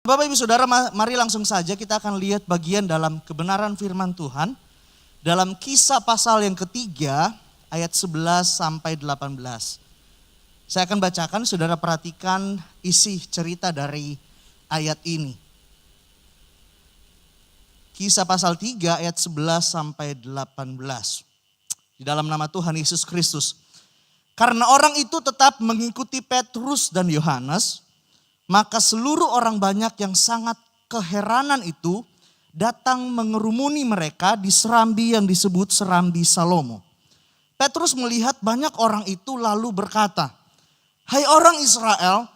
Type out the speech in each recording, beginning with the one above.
Bapak Ibu Saudara, mari langsung saja kita akan lihat bagian dalam kebenaran firman Tuhan. Dalam Kisah pasal yang ketiga ayat 11 sampai 18. Saya akan bacakan, saudara perhatikan isi cerita dari ayat ini. Kisah pasal 3 ayat 11 sampai 18. Di dalam nama Tuhan Yesus Kristus. Karena orang itu tetap mengikuti Petrus dan Yohanes, maka seluruh orang banyak yang sangat keheranan itu datang mengerumuni mereka di serambi yang disebut serambi Salomo. Petrus melihat banyak orang itu lalu berkata, "Hai orang Israel,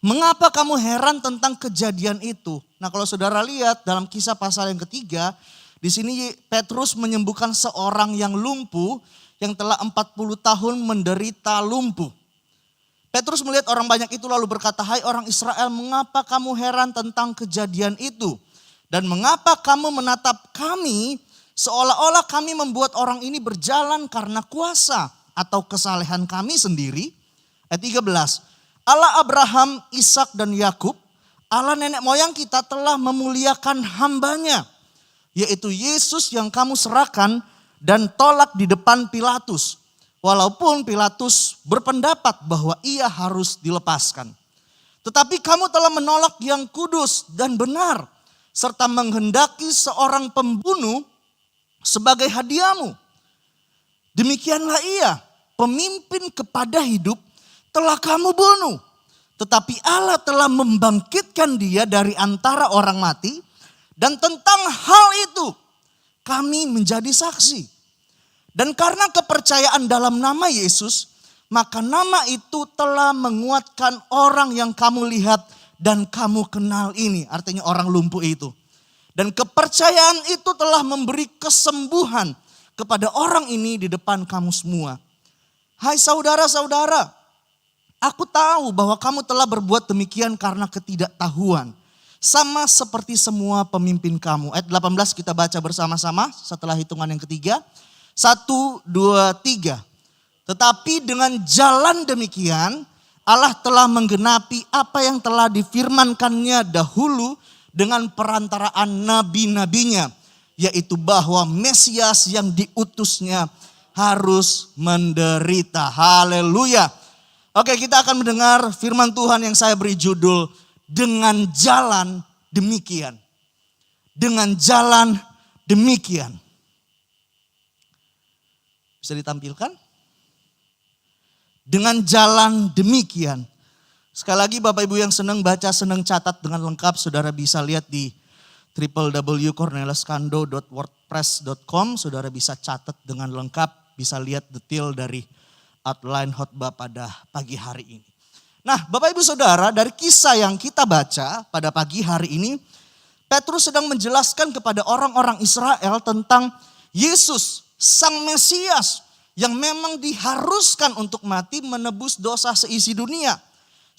mengapa kamu heran tentang kejadian itu?" Nah, kalau saudara lihat dalam Kisah pasal yang ketiga, di sini Petrus menyembuhkan seorang yang lumpuh yang telah 40 tahun menderita lumpuh. Petrus melihat orang banyak itu lalu berkata, "Hai orang Israel, mengapa kamu heran tentang kejadian itu? Dan mengapa kamu menatap kami seolah-olah kami membuat orang ini berjalan karena kuasa atau kesalehan kami sendiri?" Ayat 13, Allah Abraham, Ishak dan Yakub, Allah nenek moyang kita telah memuliakan hambanya, yaitu Yesus yang kamu serahkan dan tolak di depan Pilatus. Walaupun Pilatus berpendapat bahwa ia harus dilepaskan. Tetapi kamu telah menolak yang kudus dan benar, serta menghendaki seorang pembunuh sebagai hadiahmu. Demikianlah ia, pemimpin kepada hidup, telah kamu bunuh. Tetapi Allah telah membangkitkan dia dari antara orang mati, dan tentang hal itu kami menjadi saksi. Dan karena kepercayaan dalam nama Yesus, maka nama itu telah menguatkan orang yang kamu lihat dan kamu kenal ini. Artinya orang lumpuh itu. Dan kepercayaan itu telah memberi kesembuhan kepada orang ini di depan kamu semua. Hai saudara-saudara, aku tahu bahwa kamu telah berbuat demikian karena ketidaktahuan. Sama seperti semua pemimpin kamu. Ayat 18 kita baca bersama-sama setelah hitungan yang ketiga. 1, 2, 3. Tetapi dengan jalan demikian Allah telah menggenapi apa yang telah difirmankannya dahulu dengan perantaraan nabi-nabinya. Yaitu bahwa Mesias yang diutusnya harus menderita. Haleluya. Oke, kita akan mendengar firman Tuhan yang saya beri judul dengan jalan demikian. Dengan jalan demikian. Bisa ditampilkan? Dengan jalan demikian. Sekali lagi Bapak Ibu yang senang baca, senang catat dengan lengkap, saudara bisa lihat di www.corneliuskando.wordpress.com. Saudara bisa catat dengan lengkap, bisa lihat detail dari outline khotbah pada pagi hari ini. Nah, Bapak Ibu Saudara, dari kisah yang kita baca pada pagi hari ini, Petrus sedang menjelaskan kepada orang-orang Israel tentang Yesus, Sang Mesias yang memang diharuskan untuk mati menebus dosa seisi dunia.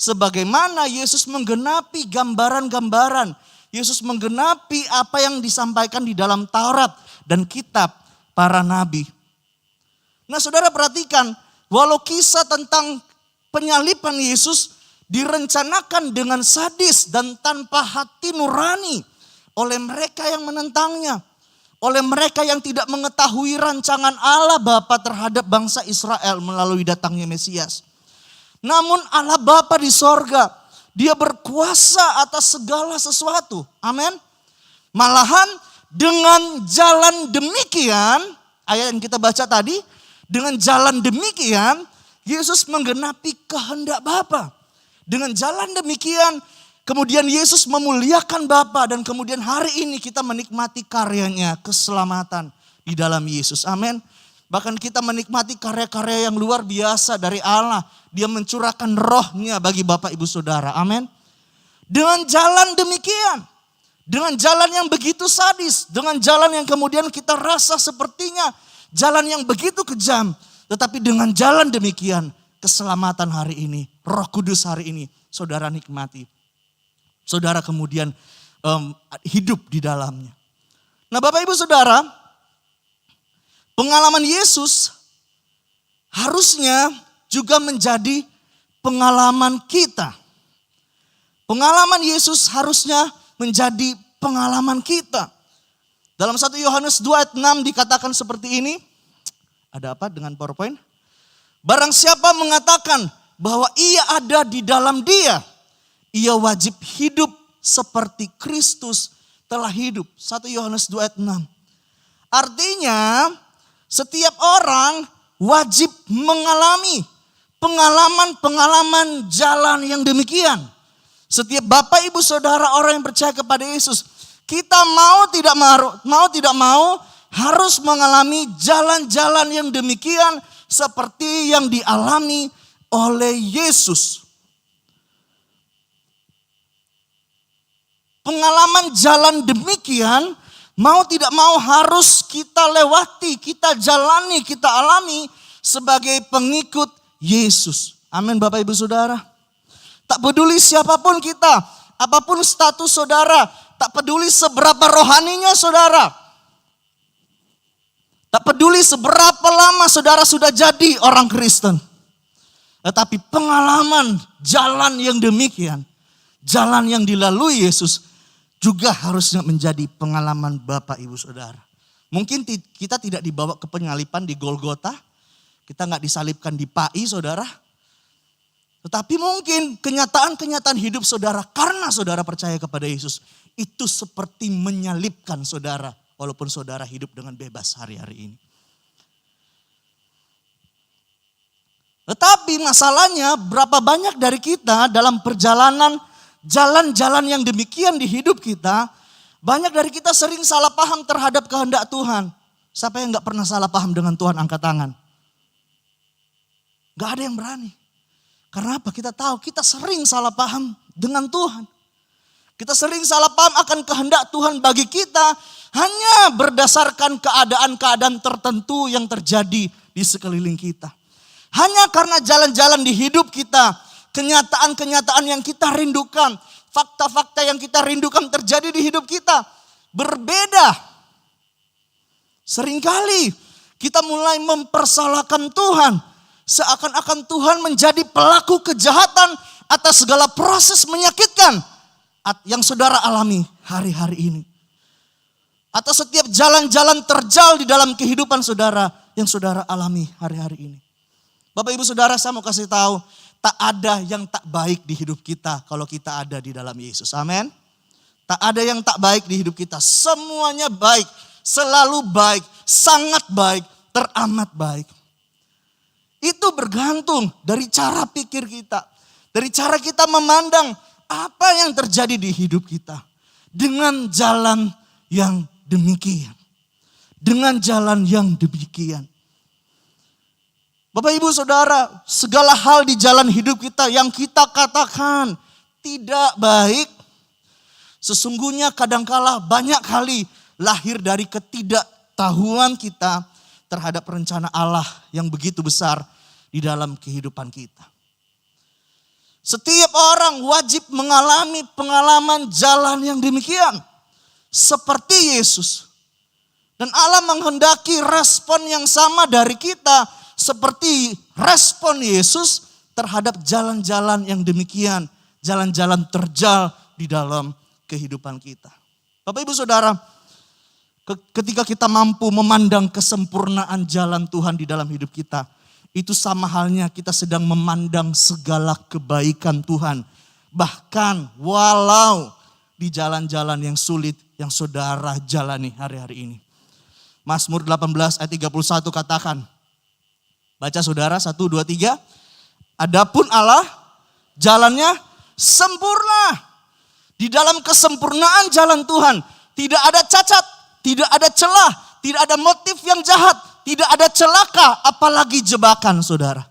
Sebagaimana Yesus menggenapi gambaran-gambaran, Yesus menggenapi apa yang disampaikan di dalam Taurat dan kitab para nabi. Nah, saudara perhatikan, walau kisah tentang penyaliban Yesus direncanakan dengan sadis dan tanpa hati nurani oleh mereka yang menentangnya. Oleh mereka yang tidak mengetahui rancangan Allah Bapa terhadap bangsa Israel melalui datangnya Mesias. Namun Allah Bapa di sorga, dia berkuasa atas segala sesuatu. Amin. Malahan dengan jalan demikian, ayat yang kita baca tadi, dengan jalan demikian, Yesus menggenapi kehendak Bapa. Dengan jalan demikian, kemudian Yesus memuliakan Bapa dan kemudian hari ini kita menikmati karyanya, keselamatan di dalam Yesus. Amin. Bahkan kita menikmati karya-karya yang luar biasa dari Allah. Dia mencurahkan rohnya bagi Bapak Ibu Saudara. Amin. Dengan jalan demikian, dengan jalan yang begitu sadis, dengan jalan yang kemudian kita rasa sepertinya jalan yang begitu kejam. Tetapi dengan jalan demikian, keselamatan hari ini, Roh Kudus hari ini, saudara nikmati. Saudara kemudian hidup di dalamnya. Nah, Bapak Ibu Saudara, pengalaman Yesus harusnya juga menjadi pengalaman kita. Pengalaman Yesus harusnya menjadi pengalaman kita. Dalam 1 Yohanes 2 ayat 6 dikatakan seperti ini. Ada apa dengan PowerPoint? Barang siapa mengatakan bahwa ia ada di dalam Dia, ia wajib hidup seperti Kristus telah hidup. 1 Yohanes 2 ayat 6. Artinya setiap orang wajib mengalami pengalaman-pengalaman jalan yang demikian. Setiap Bapak Ibu Saudara orang yang percaya kepada Yesus, kita mau tidak mau harus mengalami jalan-jalan yang demikian seperti yang dialami oleh Yesus. Pengalaman jalan demikian mau tidak mau harus kita lewati, kita jalani, kita alami sebagai pengikut Yesus. Amin Bapak Ibu Saudara. Tak peduli siapapun kita, apapun status saudara, tak peduli seberapa rohaninya saudara. Tak peduli seberapa lama saudara sudah jadi orang Kristen. Tetapi pengalaman jalan yang demikian, jalan yang dilalui Yesus juga harusnya menjadi pengalaman Bapak Ibu Saudara. Mungkin kita tidak dibawa ke penyalipan di Golgota, kita nggak disalibkan di Pai saudara. Tetapi mungkin kenyataan-kenyataan hidup saudara karena saudara percaya kepada Yesus itu seperti menyalibkan saudara walaupun saudara hidup dengan bebas hari-hari ini. Tetapi masalahnya berapa banyak dari kita dalam perjalanan jalan-jalan yang demikian di hidup kita, banyak dari kita sering salah paham terhadap kehendak Tuhan. Siapa yang gak pernah salah paham dengan Tuhan angkat tangan? Gak ada yang berani. Karena apa? Kita tahu kita sering salah paham dengan Tuhan. Kita sering salah paham akan kehendak Tuhan bagi kita hanya berdasarkan keadaan-keadaan tertentu yang terjadi di sekeliling kita. Hanya karena jalan-jalan di hidup kita, kenyataan-kenyataan yang kita rindukan, fakta-fakta yang kita rindukan terjadi di hidup kita berbeda. Seringkali kita mulai mempersalahkan Tuhan. Seakan-akan Tuhan menjadi pelaku kejahatan atas segala proses menyakitkan yang saudara alami hari-hari ini. Atas setiap jalan-jalan terjal di dalam kehidupan saudara yang saudara alami hari-hari ini. Bapak Ibu Saudara, saya mau kasih tahu, tak ada yang tak baik di hidup kita kalau kita ada di dalam Yesus. Amin. Tak ada yang tak baik di hidup kita. Semuanya baik, selalu baik, sangat baik, teramat baik. Itu bergantung dari cara pikir kita. Dari cara kita memandang apa yang terjadi di hidup kita. Dengan jalan yang demikian. Dengan jalan yang demikian. Bapak Ibu Saudara, segala hal di jalan hidup kita yang kita katakan tidak baik. Sesungguhnya kadangkala banyak kali lahir dari ketidaktahuan kita terhadap rencana Allah yang begitu besar di dalam kehidupan kita. Setiap orang wajib mengalami pengalaman jalan yang demikian. Seperti Yesus. Dan Allah menghendaki respon yang sama dari kita. Seperti respon Yesus terhadap jalan-jalan yang demikian. Jalan-jalan terjal di dalam kehidupan kita. Bapak Ibu Saudara, ketika kita mampu memandang kesempurnaan jalan Tuhan di dalam hidup kita, itu sama halnya kita sedang memandang segala kebaikan Tuhan. Bahkan walau di jalan-jalan yang sulit yang saudara jalani hari-hari ini. Mazmur 18 ayat 31 katakan. Baca saudara 1, 2, 3. Adapun Allah jalannya sempurna. Di dalam kesempurnaan jalan Tuhan tidak ada cacat, tidak ada celah, tidak ada motif yang jahat, tidak ada celaka, apalagi jebakan saudara.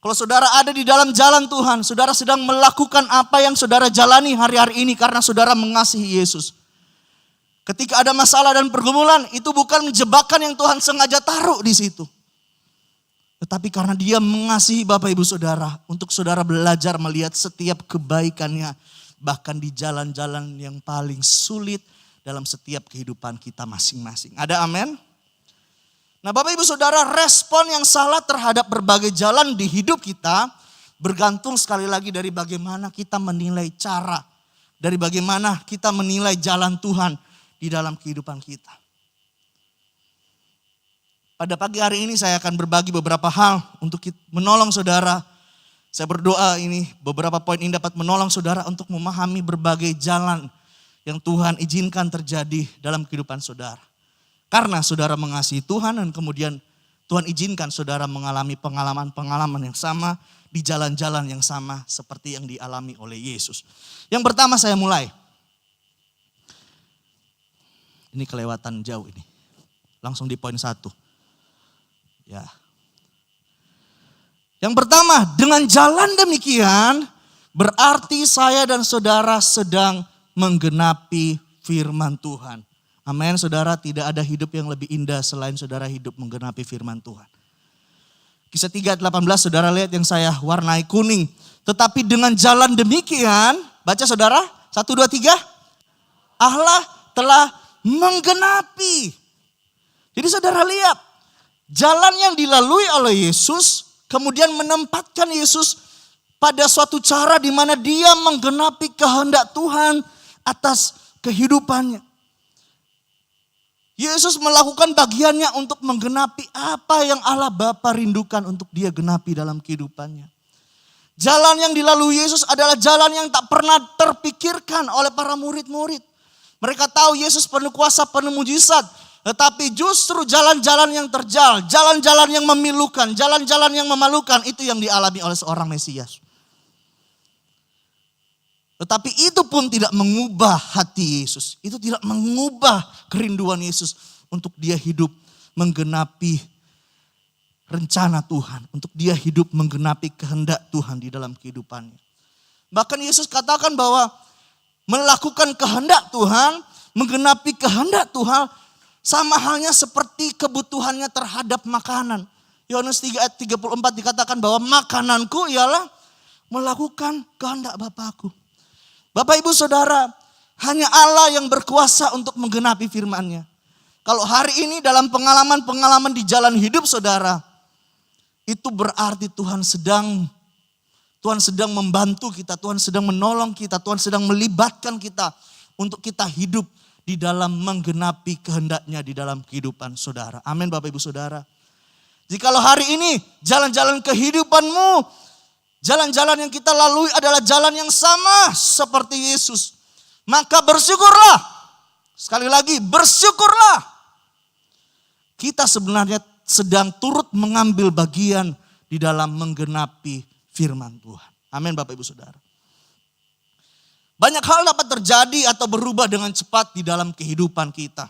Kalau saudara ada di dalam jalan Tuhan, saudara sedang melakukan apa yang saudara jalani hari-hari ini karena saudara mengasihi Yesus. Ketika ada masalah dan pergumulan, itu bukan jebakan yang Tuhan sengaja taruh di situ. Tetapi karena Dia mengasihi Bapak Ibu Saudara, untuk saudara belajar melihat setiap kebaikannya, bahkan di jalan-jalan yang paling sulit dalam setiap kehidupan kita masing-masing. Ada amin? Nah Bapak Ibu Saudara, respon yang salah terhadap berbagai jalan di hidup kita bergantung sekali lagi dari bagaimana kita menilai cara, dari bagaimana kita menilai jalan Tuhan di dalam kehidupan kita. Pada pagi hari ini saya akan berbagi beberapa hal untuk menolong saudara. Saya berdoa ini beberapa poin ini dapat menolong saudara untuk memahami berbagai jalan yang Tuhan izinkan terjadi dalam kehidupan saudara. Karena saudara mengasihi Tuhan dan kemudian Tuhan izinkan saudara mengalami pengalaman-pengalaman yang sama di jalan-jalan yang sama seperti yang dialami oleh Yesus. Yang pertama saya mulai. Ini kelewatan jauh ini. Langsung di poin 1. Ya. Yang pertama, dengan jalan demikian berarti saya dan saudara sedang menggenapi firman Tuhan. Amin, saudara, tidak ada hidup yang lebih indah selain saudara hidup menggenapi firman Tuhan. Kisah 3:18 saudara lihat yang saya warnai kuning. Tetapi dengan jalan demikian, baca saudara, 1, 2, 3. Allah telah menggenapi. Jadi saudara lihat, jalan yang dilalui oleh Yesus kemudian menempatkan Yesus pada suatu cara di mana dia menggenapi kehendak Tuhan atas kehidupannya. Yesus melakukan bagiannya untuk menggenapi apa yang Allah Bapa rindukan untuk dia genapi dalam kehidupannya. Jalan yang dilalui Yesus adalah jalan yang tak pernah terpikirkan oleh para murid-murid. Mereka tahu Yesus penuh kuasa, penuh mujizat. Tetapi justru jalan-jalan yang terjal, jalan-jalan yang memilukan, jalan-jalan yang memalukan itu yang dialami oleh seorang Mesias. Tetapi itu pun tidak mengubah hati Yesus. Itu tidak mengubah kerinduan Yesus untuk dia hidup menggenapi rencana Tuhan. Untuk dia hidup menggenapi kehendak Tuhan di dalam kehidupannya. Bahkan Yesus katakan bahwa melakukan kehendak Tuhan, menggenapi kehendak Tuhan sama halnya seperti kebutuhannya terhadap makanan. Yohanes 3:34 dikatakan bahwa makananku ialah melakukan kehendak Bapakku. Bapak Ibu Saudara, hanya Allah yang berkuasa untuk menggenapi firman-Nya. Kalau hari ini dalam pengalaman-pengalaman di jalan hidup saudara, itu berarti Tuhan sedang membantu kita, Tuhan sedang menolong kita, Tuhan sedang melibatkan kita untuk kita hidup di dalam menggenapi kehendak-Nya di dalam kehidupan saudara. Amin Bapak Ibu Saudara. Jikalau hari ini jalan-jalan kehidupanmu, jalan-jalan yang kita lalui adalah jalan yang sama seperti Yesus, maka bersyukurlah. Sekali lagi, bersyukurlah. Kita sebenarnya sedang turut mengambil bagian di dalam menggenapi firman Tuhan. Amin Bapak Ibu Saudara. Banyak hal dapat terjadi atau berubah dengan cepat di dalam kehidupan kita.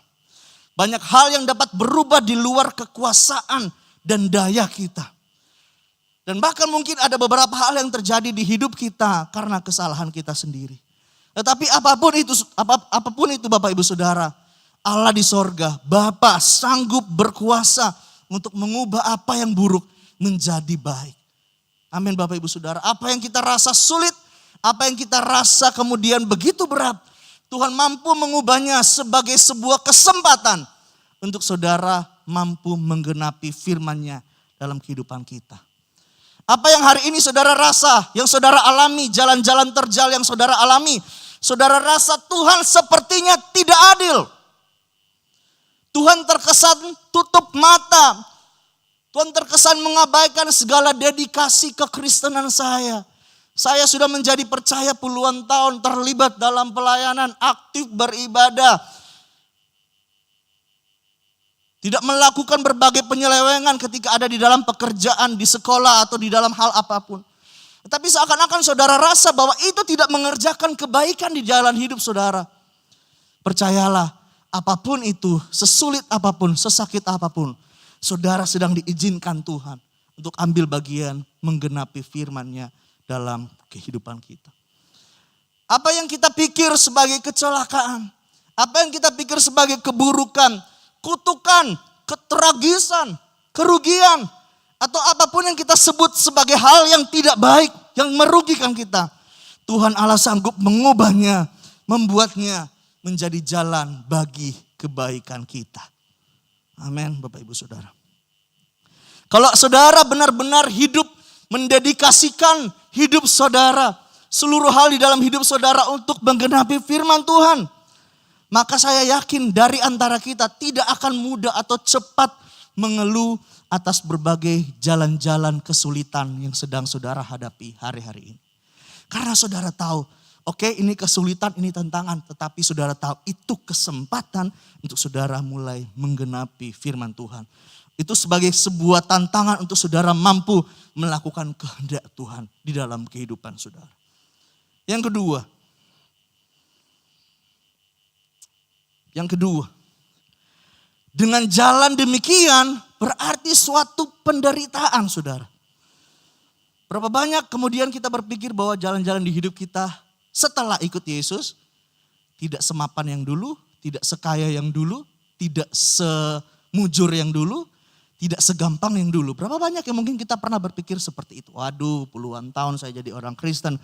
Banyak hal yang dapat berubah di luar kekuasaan dan daya kita. Dan bahkan mungkin ada beberapa hal yang terjadi di hidup kita karena kesalahan kita sendiri. Tetapi apapun itu Bapak Ibu Saudara, Allah di sorga, Bapa sanggup berkuasa untuk mengubah apa yang buruk menjadi baik. Amin Bapak Ibu Saudara. Apa yang kita rasa sulit, apa yang kita rasa kemudian begitu berat, Tuhan mampu mengubahnya sebagai sebuah kesempatan untuk saudara mampu menggenapi firman-Nya dalam kehidupan kita. Apa yang hari ini saudara rasa, yang saudara alami, jalan-jalan terjal yang saudara alami, saudara rasa Tuhan sepertinya tidak adil. Tuhan terkesan tutup mata. Tuhan terkesan mengabaikan segala dedikasi kekristenan saya. Saya sudah menjadi percaya puluhan tahun, terlibat dalam pelayanan, aktif beribadah. Tidak melakukan berbagai penyelewengan ketika ada di dalam pekerjaan, di sekolah atau di dalam hal apapun. Tetapi seakan-akan saudara rasa bahwa itu tidak mengerjakan kebaikan di jalan hidup saudara. Percayalah, apapun itu, sesulit apapun, sesakit apapun, saudara sedang diizinkan Tuhan untuk ambil bagian menggenapi firman-Nya dalam kehidupan kita. Apa yang kita pikir sebagai kecelakaan, apa yang kita pikir sebagai keburukan, kutukan, ketragisan, kerugian, atau apapun yang kita sebut sebagai hal yang tidak baik, yang merugikan kita, Tuhan Allah sanggup mengubahnya, membuatnya menjadi jalan bagi kebaikan kita. Amin Bapak Ibu Saudara. Kalau saudara benar-benar hidup mendedikasikan hidup saudara, seluruh hal di dalam hidup saudara untuk menggenapi firman Tuhan. Maka saya yakin dari antara kita tidak akan mudah atau cepat mengeluh atas berbagai jalan-jalan kesulitan yang sedang saudara hadapi hari-hari ini. Karena saudara tahu, oke, ini kesulitan, ini tantangan. Tetapi saudara tahu itu kesempatan untuk saudara mulai menggenapi firman Tuhan. Itu sebagai sebuah tantangan untuk saudara mampu melakukan kehendak Tuhan di dalam kehidupan saudara. Yang kedua, dengan jalan demikian berarti suatu penderitaan saudara. Berapa banyak kemudian kita berpikir bahwa jalan-jalan di hidup kita setelah ikut Yesus tidak semapan yang dulu, tidak sekaya yang dulu, tidak semujur yang dulu, tidak segampang yang dulu. Berapa banyak yang mungkin kita pernah berpikir seperti itu. Waduh, puluhan tahun saya jadi orang Kristen,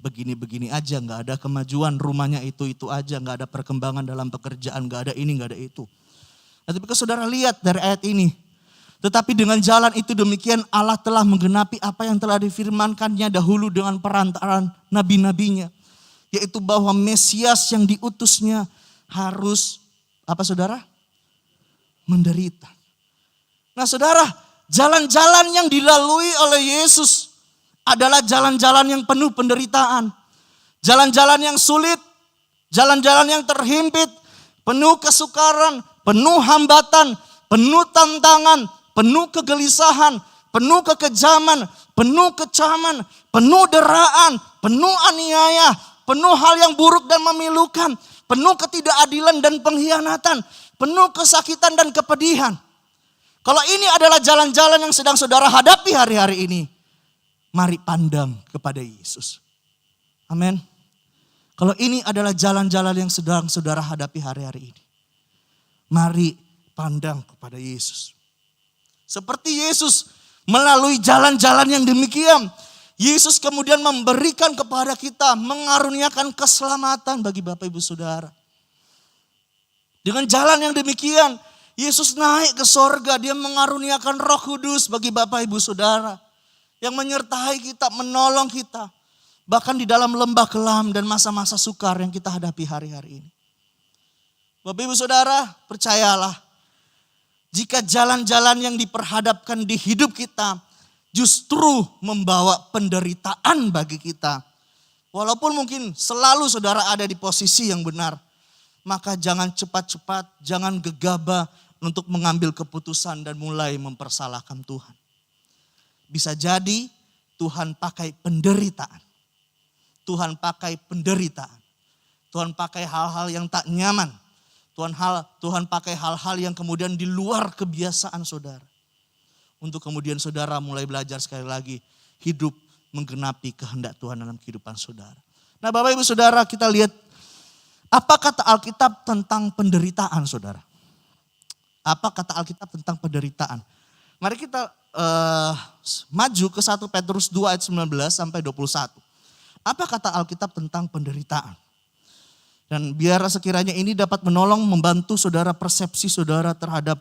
begini-begini aja, gak ada kemajuan, rumahnya itu aja, gak ada perkembangan dalam pekerjaan, gak ada ini, gak ada itu. Nah, tapi kalau saudara lihat dari ayat ini, tetapi dengan jalan itu demikian Allah telah menggenapi apa yang telah difirmankannya dahulu dengan perantaraan nabi-nabinya. Yaitu bahwa Mesias yang diutusnya harus, apa saudara? Menderita. Nah saudara, jalan-jalan yang dilalui oleh Yesus adalah jalan-jalan yang penuh penderitaan. Jalan-jalan yang sulit, jalan-jalan yang terhimpit, penuh kesukaran, penuh hambatan, penuh tantangan, penuh kegelisahan, penuh kekejaman, penuh kecaman, penuh deraan, penuh aniaya, penuh hal yang buruk dan memilukan, penuh ketidakadilan dan pengkhianatan, penuh kesakitan dan kepedihan. Kalau ini adalah jalan-jalan yang sedang saudara hadapi hari-hari ini, mari pandang kepada Yesus. Amin. Kalau ini adalah jalan-jalan yang sedang saudara hadapi hari-hari ini, mari pandang kepada Yesus. Seperti Yesus melalui jalan-jalan yang demikian, Yesus kemudian memberikan kepada kita, mengaruniakan keselamatan bagi Bapak Ibu Saudara. Dengan jalan yang demikian, Yesus naik ke sorga, dia mengaruniakan Roh Kudus bagi Bapak Ibu Saudara. Yang menyertai kita, menolong kita. Bahkan di dalam lembah kelam dan masa-masa sukar yang kita hadapi hari-hari ini. Bapak Ibu Saudara, percayalah. Jika jalan-jalan yang diperhadapkan di hidup kita justru membawa penderitaan bagi kita. Walaupun mungkin selalu saudara ada di posisi yang benar. Maka jangan cepat-cepat, jangan gegabah untuk mengambil keputusan dan mulai mempersalahkan Tuhan. Bisa jadi Tuhan pakai penderitaan. Tuhan pakai penderitaan. Tuhan pakai hal-hal yang tak nyaman. Tuhan pakai hal-hal yang kemudian di luar kebiasaan saudara. Untuk kemudian saudara mulai belajar sekali lagi hidup menggenapi kehendak Tuhan dalam kehidupan saudara. Nah Bapak Ibu Saudara, kita lihat apa kata Alkitab tentang penderitaan saudara. Apa kata Alkitab tentang penderitaan. Mari kita maju ke 1 Petrus 2 ayat 19 sampai 21. Apa kata Alkitab tentang penderitaan. Dan biar sekiranya ini dapat menolong membantu saudara persepsi saudara terhadap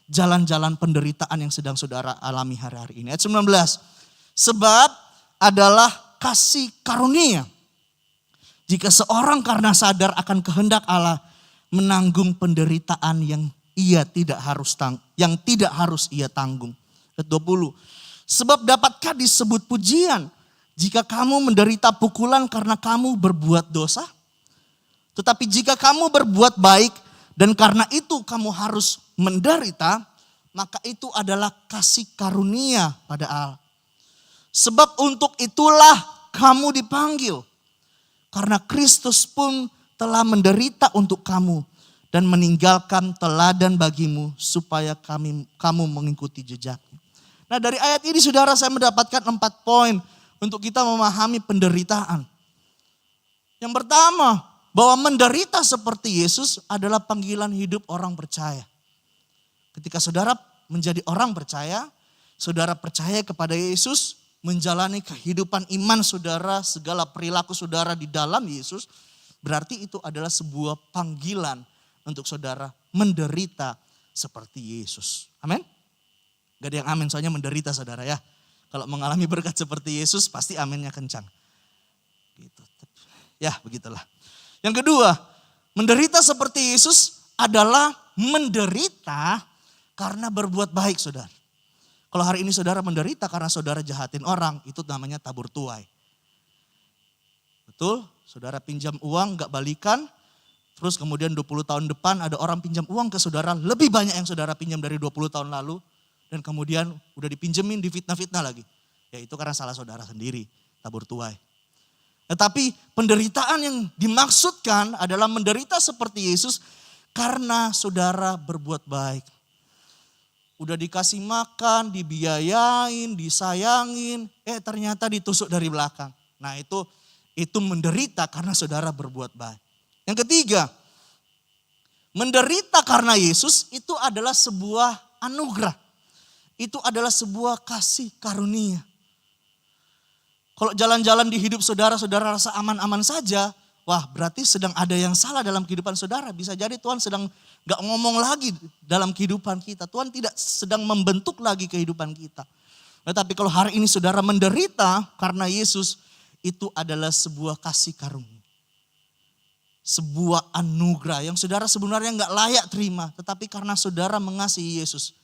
jalan-jalan penderitaan yang sedang saudara alami hari-hari ini. Ayat 19. Sebab adalah kasih karunia. Jika seorang karena sadar akan kehendak Allah menanggung penderitaan yang tidak harus ia tanggung. Ayat 20. Sebab dapatkah disebut pujian jika kamu menderita pukulan karena kamu berbuat dosa? Tetapi jika kamu berbuat baik dan karena itu kamu harus menderita, maka itu adalah kasih karunia pada Allah. Sebab untuk itulah kamu dipanggil. Karena Kristus pun telah menderita untuk kamu dan meninggalkan teladan bagimu supaya kamu mengikuti jejaknya. Nah dari ayat ini saudara saya mendapatkan 4 poin untuk kita memahami penderitaan. Yang pertama, bahwa menderita seperti Yesus adalah panggilan hidup orang percaya. Ketika saudara menjadi orang percaya, saudara percaya kepada Yesus, menjalani kehidupan iman saudara, segala perilaku saudara di dalam Yesus, berarti itu adalah sebuah panggilan untuk saudara menderita seperti Yesus. Amin? Gak ada yang amin soalnya menderita saudara ya. Kalau mengalami berkat seperti Yesus pasti aminnya kencang. Gitu. Ya begitulah. Yang kedua, menderita seperti Yesus adalah menderita karena berbuat baik saudara. Kalau hari ini saudara menderita karena saudara jahatin orang, itu namanya tabur tuai. Betul, saudara pinjam uang gak balikan, terus kemudian 20 tahun depan ada orang pinjam uang ke saudara, lebih banyak yang saudara pinjam dari 20 tahun lalu. Dan kemudian udah dipinjemin, difitnah-fitnah lagi. Ya itu karena salah saudara sendiri, tabur tuai. Tetapi penderitaan yang dimaksudkan adalah menderita seperti Yesus karena saudara berbuat baik. Udah dikasih makan, dibiayain, disayangin, ternyata ditusuk dari belakang. Nah itu menderita karena saudara berbuat baik. Yang ketiga, menderita karena Yesus itu adalah sebuah anugerah. Itu adalah sebuah kasih karunia. Kalau jalan-jalan di hidup saudara, saudara rasa aman-aman saja, wah berarti sedang ada yang salah dalam kehidupan saudara. Bisa jadi Tuhan sedang gak ngomong lagi dalam kehidupan kita. Tuhan tidak sedang membentuk lagi kehidupan kita. Tetapi kalau hari ini saudara menderita karena Yesus, itu adalah sebuah kasih karunia. Sebuah anugerah yang saudara sebenarnya gak layak terima. Tetapi karena saudara mengasihi Yesus,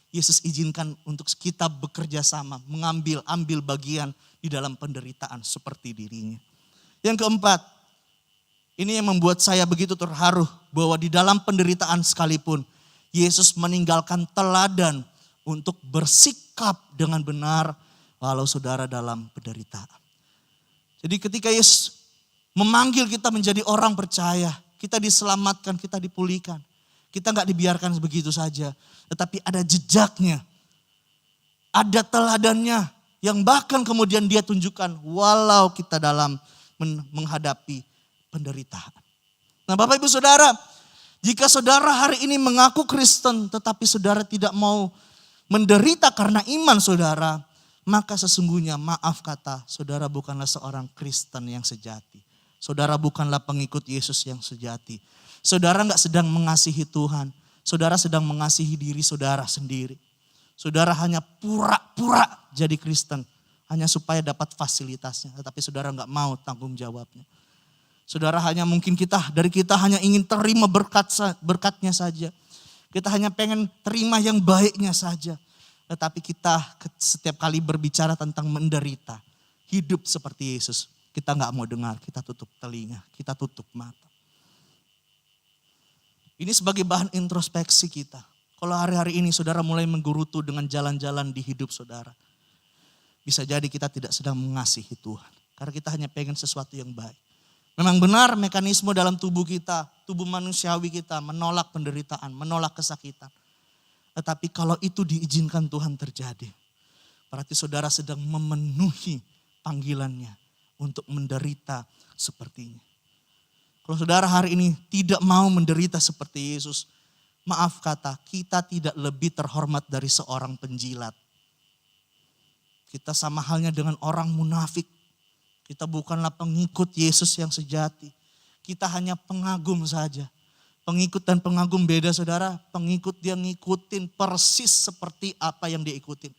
Yesus izinkan untuk kita bekerja sama, ambil bagian di dalam penderitaan seperti dirinya. Yang keempat, ini yang membuat saya begitu terharu bahwa di dalam penderitaan sekalipun Yesus meninggalkan teladan untuk bersikap dengan benar walau saudara dalam penderitaan. Jadi ketika Yesus memanggil kita menjadi orang percaya, kita diselamatkan, kita dipulihkan. Kita gak dibiarkan begitu saja, tetapi ada jejaknya, ada teladannya yang bahkan kemudian dia tunjukkan walau kita dalam menghadapi penderitaan. Nah Bapak Ibu Saudara, jika saudara hari ini mengaku Kristen tetapi saudara tidak mau menderita karena iman saudara, maka sesungguhnya maaf kata saudara bukanlah seorang Kristen yang sejati. Saudara bukanlah pengikut Yesus yang sejati. Saudara gak sedang mengasihi Tuhan. Saudara sedang mengasihi diri saudara sendiri. Saudara hanya pura-pura jadi Kristen. Hanya supaya dapat fasilitasnya. Tetapi saudara gak mau tanggung jawabnya. Saudara hanya mungkin dari kita hanya ingin terima berkatnya saja. Kita hanya pengen terima yang baiknya saja. Tetapi kita setiap kali berbicara tentang menderita. Hidup seperti Yesus. Kita gak mau dengar, kita tutup telinga, kita tutup mata. Ini sebagai bahan introspeksi kita. Kalau hari-hari ini saudara mulai menggerutu dengan jalan-jalan di hidup saudara. Bisa jadi kita tidak sedang mengasihi Tuhan. Karena kita hanya pengen sesuatu yang baik. Memang benar mekanisme dalam tubuh kita, tubuh manusiawi kita menolak penderitaan, menolak kesakitan. Tetapi kalau itu diizinkan Tuhan terjadi, berarti saudara sedang memenuhi panggilannya untuk menderita sepertinya. Kalau saudara hari ini tidak mau menderita seperti Yesus, maaf kata, kita tidak lebih terhormat dari seorang penjilat. Kita sama halnya dengan orang munafik. Kita bukanlah pengikut Yesus yang sejati. Kita hanya pengagum saja. Pengikut dan pengagum beda saudara. Pengikut dia ngikutin persis seperti apa yang dia ikutin.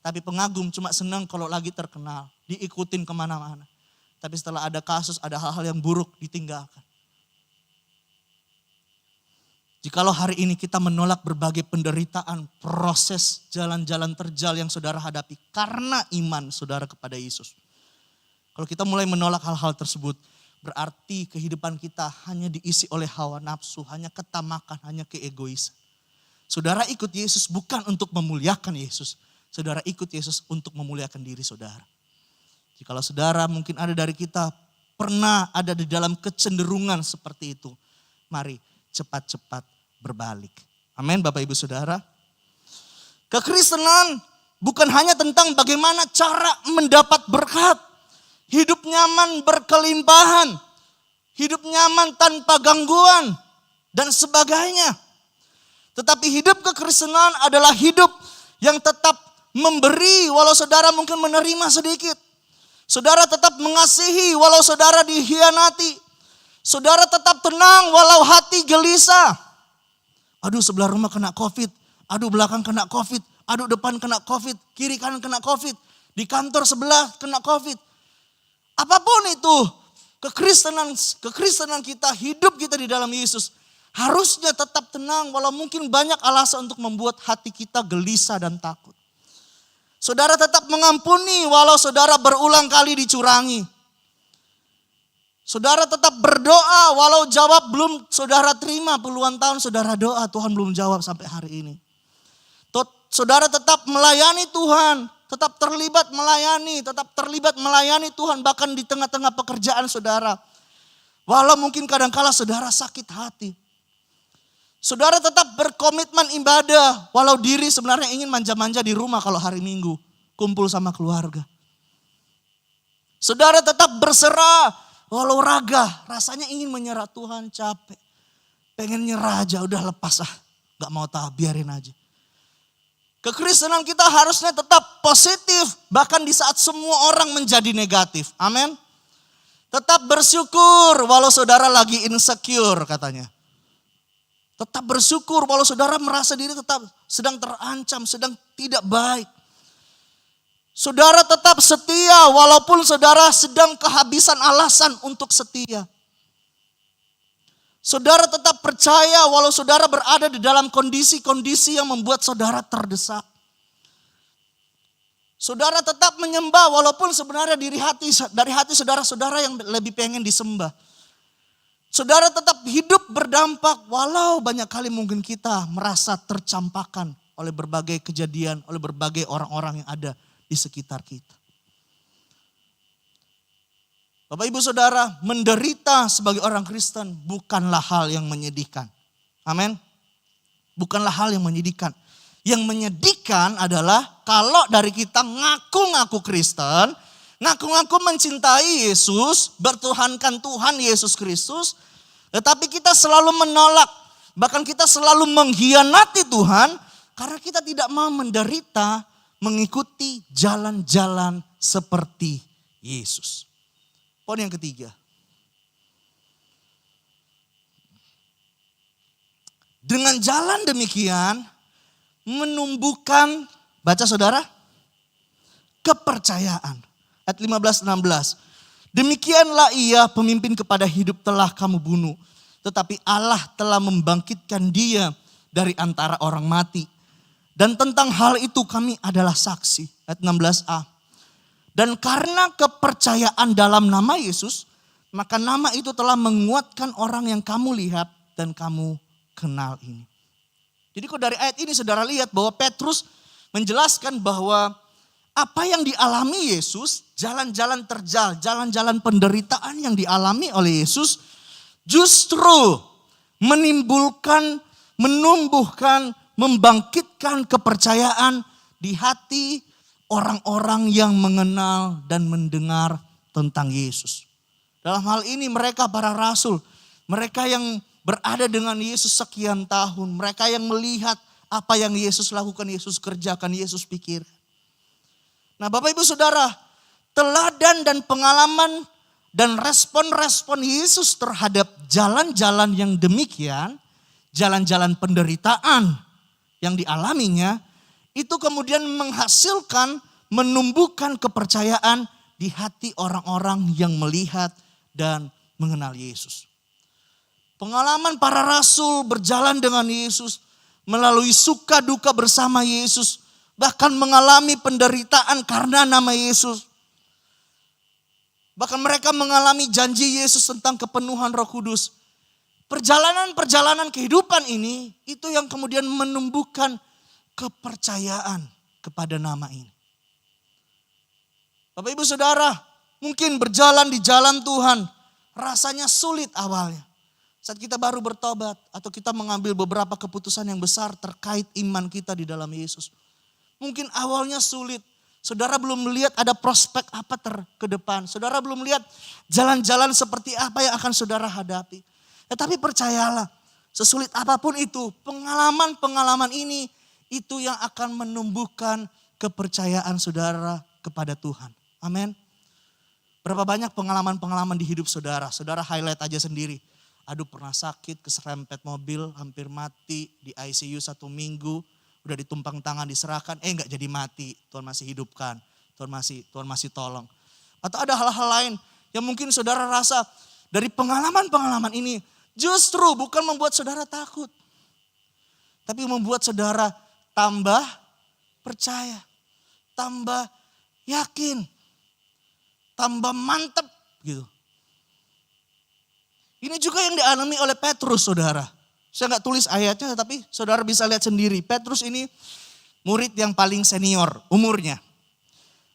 Tapi pengagum cuma senang kalau lagi terkenal. Diikutin kemana-mana. Tapi setelah ada kasus, ada hal-hal yang buruk ditinggalkan. Jikalau hari ini kita menolak berbagai penderitaan, proses jalan-jalan terjal yang saudara hadapi karena iman saudara kepada Yesus. Kalau kita mulai menolak hal-hal tersebut, berarti kehidupan kita hanya diisi oleh hawa nafsu, hanya ketamakan, hanya keegoisan. Saudara ikut Yesus bukan untuk memuliakan Yesus. Saudara ikut Yesus untuk memuliakan diri saudara. Jikalau saudara mungkin ada dari kita pernah ada di dalam kecenderungan seperti itu. Mari cepat-cepat berbalik. Amin Bapak Ibu Saudara. Kekristenan bukan hanya tentang bagaimana cara mendapat berkat. Hidup nyaman berkelimpahan. Hidup nyaman tanpa gangguan. Dan sebagainya. Tetapi hidup kekristenan adalah hidup yang tetap memberi walau saudara mungkin menerima sedikit. Saudara tetap mengasihi walau saudara dihianati. Saudara tetap tenang walau hati gelisah. Aduh sebelah rumah kena COVID. Aduh belakang kena COVID. Aduh depan kena COVID. Kiri kanan kena COVID. Di kantor sebelah kena COVID. Apapun itu, kekristenan kita, hidup kita di dalam Yesus harusnya tetap tenang walau mungkin banyak alasan untuk membuat hati kita gelisah dan takut. Saudara tetap mengampuni walau saudara berulang kali dicurangi. Saudara tetap berdoa walau jawab belum saudara terima, puluhan tahun saudara doa Tuhan belum jawab sampai hari ini. Saudara tetap melayani Tuhan, tetap terlibat melayani Tuhan bahkan di tengah-tengah pekerjaan saudara. Walau mungkin kadangkala saudara sakit hati. Saudara tetap berkomitmen ibadah walau diri sebenarnya ingin manja-manja di rumah kalau hari Minggu kumpul sama keluarga. Saudara tetap berserah walau raga rasanya ingin menyerah, Tuhan capek. Pengen nyerah aja udah lepas gak mau tahu biarin aja. Kekristenan kita harusnya tetap positif bahkan di saat semua orang menjadi negatif. Amin. Tetap bersyukur walau saudara lagi insecure katanya. Tetap bersyukur walau saudara merasa diri tetap sedang terancam, sedang tidak baik. Saudara tetap setia walaupun saudara sedang kehabisan alasan untuk setia. Saudara tetap percaya walau saudara berada di dalam kondisi-kondisi yang membuat saudara terdesak. Saudara tetap menyembah walaupun sebenarnya dari hati saudara-saudara yang lebih pengen disembah. Saudara tetap hidup berdampak walau banyak kali mungkin kita merasa tercampakkan oleh berbagai kejadian, oleh berbagai orang-orang yang ada di sekitar kita. Bapak Ibu Saudara, menderita sebagai orang Kristen bukanlah hal yang menyedihkan. Amin. Bukanlah hal yang menyedihkan. Yang menyedihkan adalah kalau dari kita ngaku-ngaku Kristen, ngaku-ngaku mencintai Yesus, bertuhankan Tuhan Yesus Kristus, tetapi kita selalu menolak, bahkan kita selalu mengkhianati Tuhan karena kita tidak mau menderita mengikuti jalan-jalan seperti Yesus. Poin yang ketiga. Dengan jalan demikian menumbuhkan, baca saudara, kepercayaan. Ayat 15-16. Demikianlah ia pemimpin kepada hidup telah kamu bunuh. Tetapi Allah telah membangkitkan dia dari antara orang mati. Dan tentang hal itu kami adalah saksi. Ayat 16a. Dan karena kepercayaan dalam nama Yesus, maka nama itu telah menguatkan orang yang kamu lihat dan kamu kenal ini. Jadi kok dari ayat ini saudara lihat bahwa Petrus menjelaskan bahwa apa yang dialami Yesus, jalan-jalan terjal, jalan-jalan penderitaan yang dialami oleh Yesus justru menimbulkan, menumbuhkan, membangkitkan kepercayaan di hati orang-orang yang mengenal dan mendengar tentang Yesus. Dalam hal ini mereka para rasul, mereka yang berada dengan Yesus sekian tahun, mereka yang melihat apa yang Yesus lakukan, Yesus kerjakan, Yesus pikir. Nah Bapak Ibu Saudara, teladan dan pengalaman dan respon-respon Yesus terhadap jalan-jalan yang demikian, jalan-jalan penderitaan yang dialaminya, itu kemudian menghasilkan, menumbuhkan kepercayaan di hati orang-orang yang melihat dan mengenal Yesus. Pengalaman para rasul berjalan dengan Yesus, melalui suka duka bersama Yesus, bahkan mengalami penderitaan karena nama Yesus. Bahkan mereka mengalami janji Yesus tentang kepenuhan Roh Kudus. Perjalanan-perjalanan kehidupan ini, itu yang kemudian menumbuhkan kepercayaan kepada nama ini. Bapak Ibu Saudara, mungkin berjalan di jalan Tuhan rasanya sulit awalnya. Saat kita baru bertobat atau kita mengambil beberapa keputusan yang besar terkait iman kita di dalam Yesus. Mungkin awalnya sulit. Saudara belum melihat ada prospek apa ke depan. Saudara belum melihat jalan-jalan seperti apa yang akan saudara hadapi. Tetapi percayalah, sesulit apapun itu, pengalaman-pengalaman ini itu yang akan menumbuhkan kepercayaan saudara kepada Tuhan. Amin. Berapa banyak pengalaman-pengalaman di hidup saudara. Saudara highlight aja sendiri. Aduh pernah sakit, keserempet mobil, hampir mati di ICU 1 minggu. Udah ditumpang tangan diserahkan, enggak jadi mati. Tuhan masih hidupkan. Tuhan masih tolong. Atau ada hal-hal lain yang mungkin saudara rasa dari pengalaman-pengalaman ini justru bukan membuat saudara takut. Tapi membuat saudara tambah percaya, tambah yakin, tambah mantep gitu. Ini juga yang dialami oleh Petrus, saudara. Saya nggak tulis ayatnya, tapi saudara bisa lihat sendiri. Petrus ini murid yang paling senior umurnya.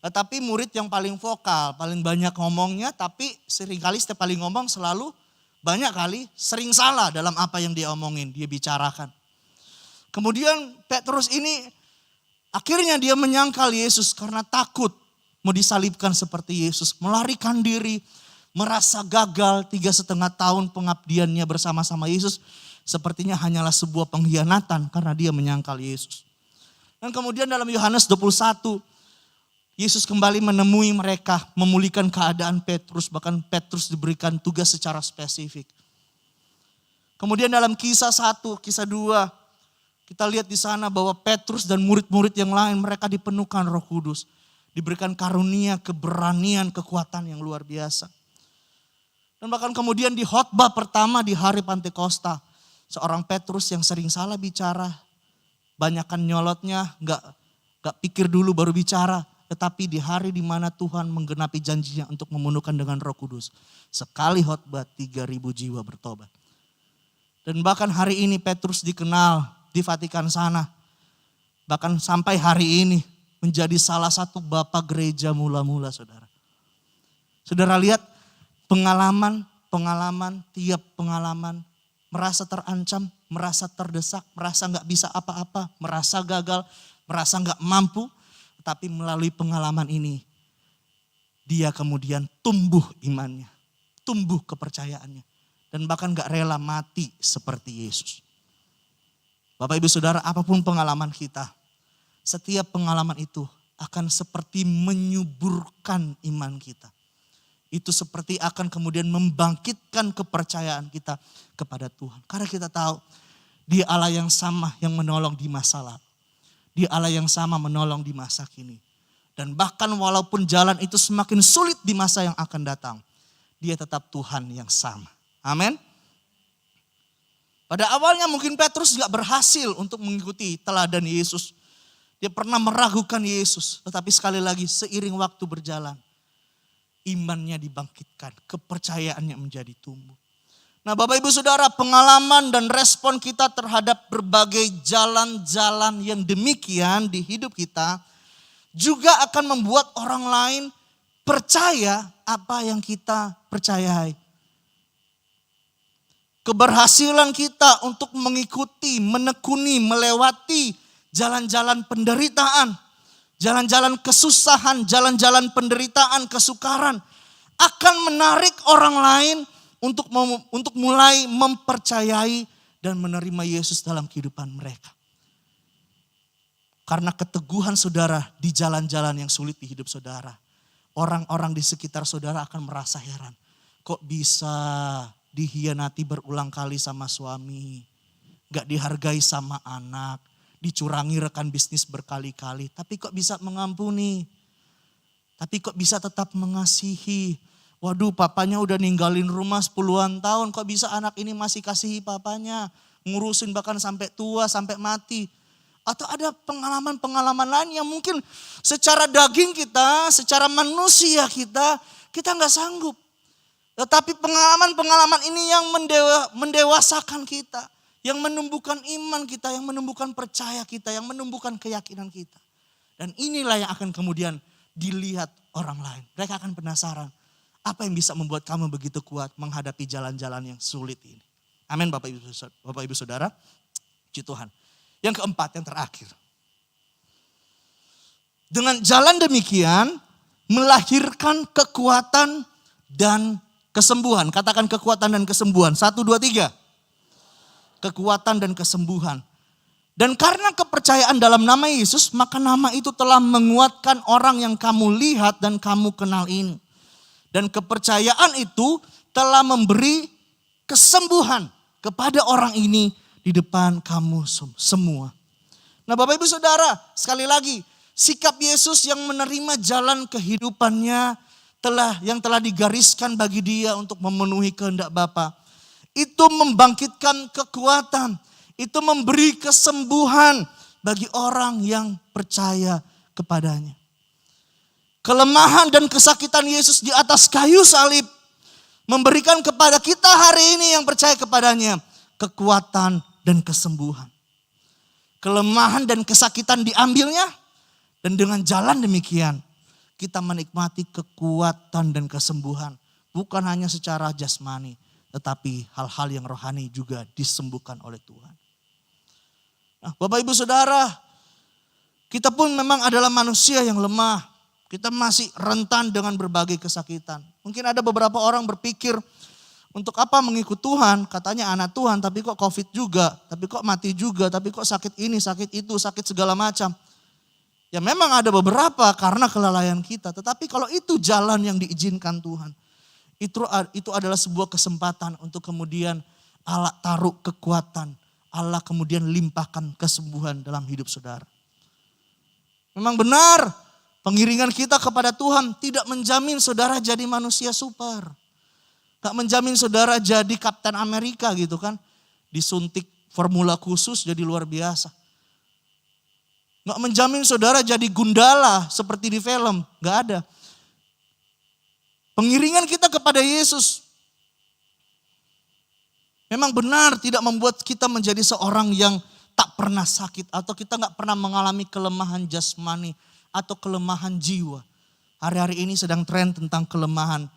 Tetapi murid yang paling vokal, paling banyak ngomongnya, tapi seringkali setiap kali ngomong selalu banyak kali sering salah dalam apa yang dia omongin, dia bicarakan. Kemudian Petrus ini akhirnya dia menyangkal Yesus karena takut mau disalibkan seperti Yesus. Melarikan diri, merasa gagal 3,5 tahun pengabdiannya bersama-sama Yesus. Sepertinya hanyalah sebuah pengkhianatan karena dia menyangkal Yesus. Dan kemudian dalam Yohanes 21, Yesus kembali menemui mereka, memulihkan keadaan Petrus. Bahkan Petrus diberikan tugas secara spesifik. Kemudian dalam kisah 1, kisah 2, kita lihat di sana bahwa Petrus dan murid-murid yang lain mereka dipenuhkan Roh Kudus. Diberikan karunia, keberanian, kekuatan yang luar biasa. Dan bahkan kemudian di khotbah pertama di hari Pantekosta, seorang Petrus yang sering salah bicara, banyakan nyolotnya, gak pikir dulu baru bicara. Tetapi di hari di mana Tuhan menggenapi janjinya untuk memenuhkan dengan Roh Kudus, sekali khotbah 3.000 jiwa bertobat. Dan bahkan hari ini Petrus dikenal di Vatikan sana. Bahkan sampai hari ini menjadi salah satu bapak gereja mula-mula, saudara. Saudara lihat pengalaman, tiap pengalaman, merasa terancam, merasa terdesak, merasa gak bisa apa-apa, merasa gagal, merasa gak mampu. Tapi melalui pengalaman ini, dia kemudian tumbuh imannya, tumbuh kepercayaannya. Dan bahkan gak rela mati seperti Yesus. Bapak Ibu Saudara, apapun pengalaman kita, setiap pengalaman itu akan seperti menyuburkan iman kita. Itu seperti akan kemudian membangkitkan kepercayaan kita kepada Tuhan. Karena kita tahu Dia Allah yang sama yang menolong di masa lalu. Dia Allah yang sama menolong di masa kini. Dan bahkan walaupun jalan itu semakin sulit di masa yang akan datang, Dia tetap Tuhan yang sama. Amin. Pada awalnya mungkin Petrus gak berhasil untuk mengikuti teladan Yesus. Dia pernah meragukan Yesus. Tetapi sekali lagi seiring waktu berjalan, imannya dibangkitkan, kepercayaannya menjadi tumbuh. Nah Bapak Ibu Saudara, pengalaman dan respon kita terhadap berbagai jalan-jalan yang demikian di hidup kita juga akan membuat orang lain percaya apa yang kita percayai. Keberhasilan kita untuk mengikuti, menekuni, melewati jalan-jalan penderitaan, jalan-jalan kesusahan, jalan-jalan penderitaan, kesukaran akan menarik orang lain untuk mulai mempercayai dan menerima Yesus dalam kehidupan mereka. Karena keteguhan saudara di jalan-jalan yang sulit di hidup saudara, orang-orang di sekitar saudara akan merasa heran. Kok bisa dihianati berulang kali sama suami, gak dihargai sama anak, dicurangi rekan bisnis berkali-kali, tapi kok bisa mengampuni, tapi kok bisa tetap mengasihi. Waduh, papanya udah ninggalin rumah 10-an tahun, kok bisa anak ini masih kasihi papanya, ngurusin bahkan sampai tua, sampai mati. Atau ada pengalaman-pengalaman lain yang mungkin secara daging kita, secara manusia kita gak sanggup. Tetapi pengalaman-pengalaman ini yang mendewasakan kita, yang menumbuhkan iman kita, yang menumbuhkan percaya kita, yang menumbuhkan keyakinan kita. Dan inilah yang akan kemudian dilihat orang lain. Mereka akan penasaran. Apa yang bisa membuat kamu begitu kuat menghadapi jalan-jalan yang sulit ini? Amin Bapak Ibu Saudara. Puji Tuhan. Yang keempat, yang terakhir. Dengan jalan demikian melahirkan kekuatan dan kesembuhan. Katakan kekuatan dan kesembuhan. 1, 2, 3. Kekuatan dan kesembuhan. Dan karena kepercayaan dalam nama Yesus, maka nama itu telah menguatkan orang yang kamu lihat dan kamu kenal ini. Dan kepercayaan itu telah memberi kesembuhan kepada orang ini di depan kamu semua. Nah Bapak Ibu Saudara, sekali lagi, Sikap Yesus yang menerima jalan kehidupannya yang telah digariskan bagi dia untuk memenuhi kehendak Bapa. Itu membangkitkan kekuatan, itu memberi kesembuhan bagi orang yang percaya kepadanya. Kelemahan dan kesakitan Yesus di atas kayu salib memberikan kepada kita hari ini yang percaya kepadanya kekuatan dan kesembuhan. Kelemahan dan kesakitan diambilnya, dan dengan jalan demikian kita menikmati kekuatan dan kesembuhan. Bukan hanya secara jasmani, tetapi hal-hal yang rohani juga disembuhkan oleh Tuhan. Nah, Bapak Ibu Saudara, kita pun memang adalah manusia yang lemah. Kita masih rentan dengan berbagai kesakitan. Mungkin ada beberapa orang berpikir, untuk apa mengikut Tuhan? Katanya anak Tuhan, tapi kok COVID juga, tapi kok mati juga, tapi kok sakit ini, sakit itu, sakit segala macam. Ya memang ada beberapa karena kelalaian kita. Tetapi kalau itu jalan yang diizinkan Tuhan, itu adalah sebuah kesempatan untuk kemudian Allah taruh kekuatan. Allah kemudian limpahkan kesembuhan dalam hidup saudara. Memang benar, pengiringan kita kepada Tuhan tidak menjamin saudara jadi manusia super. Gak menjamin saudara jadi Kapten Amerika gitu kan. Disuntik formula khusus jadi luar biasa. Gak menjamin saudara jadi Gundala seperti di film. Gak ada. Pengiringan kita kepada Yesus memang benar tidak membuat kita menjadi seorang yang tak pernah sakit. Atau kita gak pernah mengalami kelemahan jasmani atau kelemahan jiwa. Hari-hari ini sedang tren tentang kelemahan.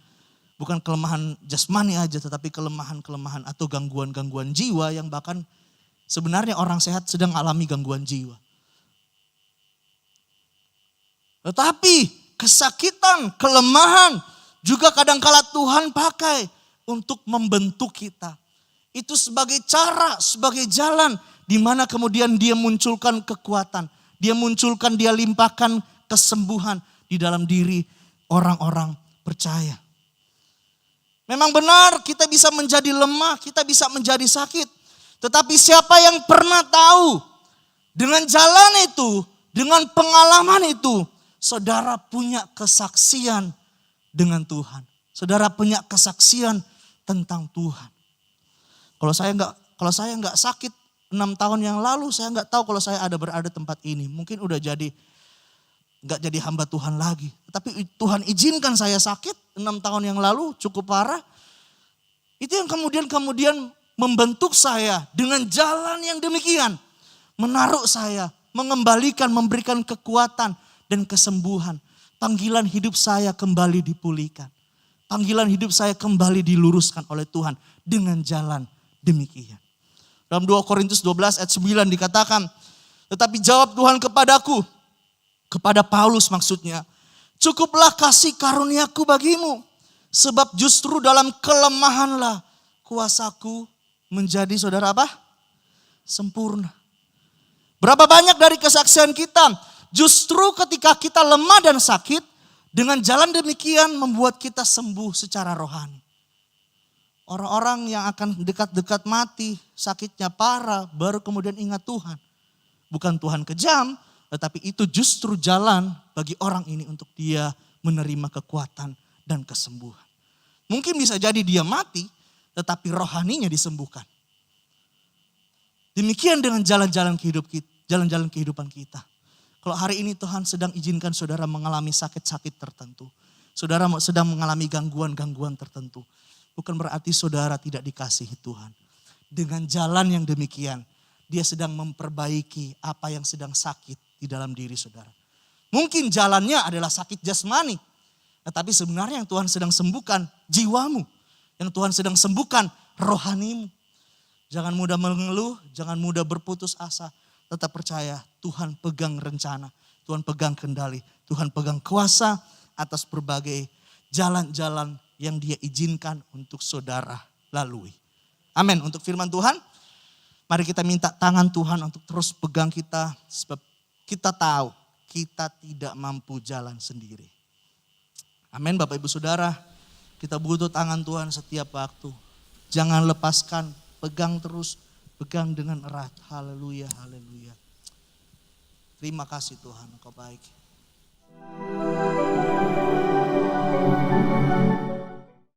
Bukan kelemahan jasmani aja, tetapi kelemahan-kelemahan atau gangguan-gangguan jiwa yang bahkan sebenarnya orang sehat sedang alami gangguan jiwa. Tetapi kesakitan, kelemahan juga kadangkala Tuhan pakai untuk membentuk kita. Itu sebagai cara, sebagai jalan di mana kemudian dia munculkan kekuatan. Dia munculkan, dia limpahkan kesembuhan di dalam diri orang-orang percaya. Memang benar kita bisa menjadi lemah, kita bisa menjadi sakit. Tetapi siapa yang pernah tahu dengan jalan itu, dengan pengalaman itu, saudara punya kesaksian dengan Tuhan. Saudara punya kesaksian tentang Tuhan. Kalau saya nggak sakit 6 tahun yang lalu, saya nggak tahu kalau saya berada tempat ini. Mungkin udah nggak jadi hamba Tuhan lagi. Tapi Tuhan izinkan saya sakit 6 tahun yang lalu, cukup parah. Itu yang kemudian membentuk saya dengan jalan yang demikian. Menaruh saya, mengembalikan, memberikan kekuatan dan kesembuhan. Panggilan hidup saya kembali dipulihkan. Panggilan hidup saya kembali diluruskan oleh Tuhan dengan jalan demikian. Dalam 2 Korintus 12 ayat 9 dikatakan, tetapi jawab Tuhan kepadaku, kepada Paulus maksudnya, cukuplah kasih karuniaku bagimu, sebab justru dalam kelemahanlah kuasaku menjadi saudara apa? Sempurna. Berapa banyak dari kesaksian kita, justru ketika kita lemah dan sakit, dengan jalan demikian membuat kita sembuh secara rohani. Orang-orang yang akan dekat-dekat mati, sakitnya parah, baru kemudian ingat Tuhan. Bukan Tuhan kejam, tetapi itu justru jalan bagi orang ini untuk dia menerima kekuatan dan kesembuhan. Mungkin bisa jadi dia mati, tetapi rohaninya disembuhkan. Demikian dengan jalan-jalan kehidupan kita. Kalau hari ini Tuhan sedang izinkan saudara mengalami sakit-sakit tertentu. Saudara sedang mengalami gangguan-gangguan tertentu. Bukan berarti saudara tidak dikasihi Tuhan. Dengan jalan yang demikian, dia sedang memperbaiki apa yang sedang sakit di dalam diri saudara. Mungkin jalannya adalah sakit jasmani. Tetapi sebenarnya yang Tuhan sedang sembuhkan jiwamu. Yang Tuhan sedang sembuhkan rohanimu. Jangan mudah mengeluh, jangan mudah berputus asa. Tetap percaya Tuhan pegang rencana, Tuhan pegang kendali, Tuhan pegang kuasa atas berbagai jalan-jalan yang dia izinkan untuk saudara lalui. Amin. Untuk firman Tuhan, mari kita minta tangan Tuhan untuk terus pegang kita. Sebab kita tahu kita tidak mampu jalan sendiri. Amin Bapak Ibu Saudara, kita butuh tangan Tuhan setiap waktu. Jangan lepaskan, pegang terus, pegang dengan erat. Haleluya, haleluya. Terima kasih Tuhan, Engkau baik.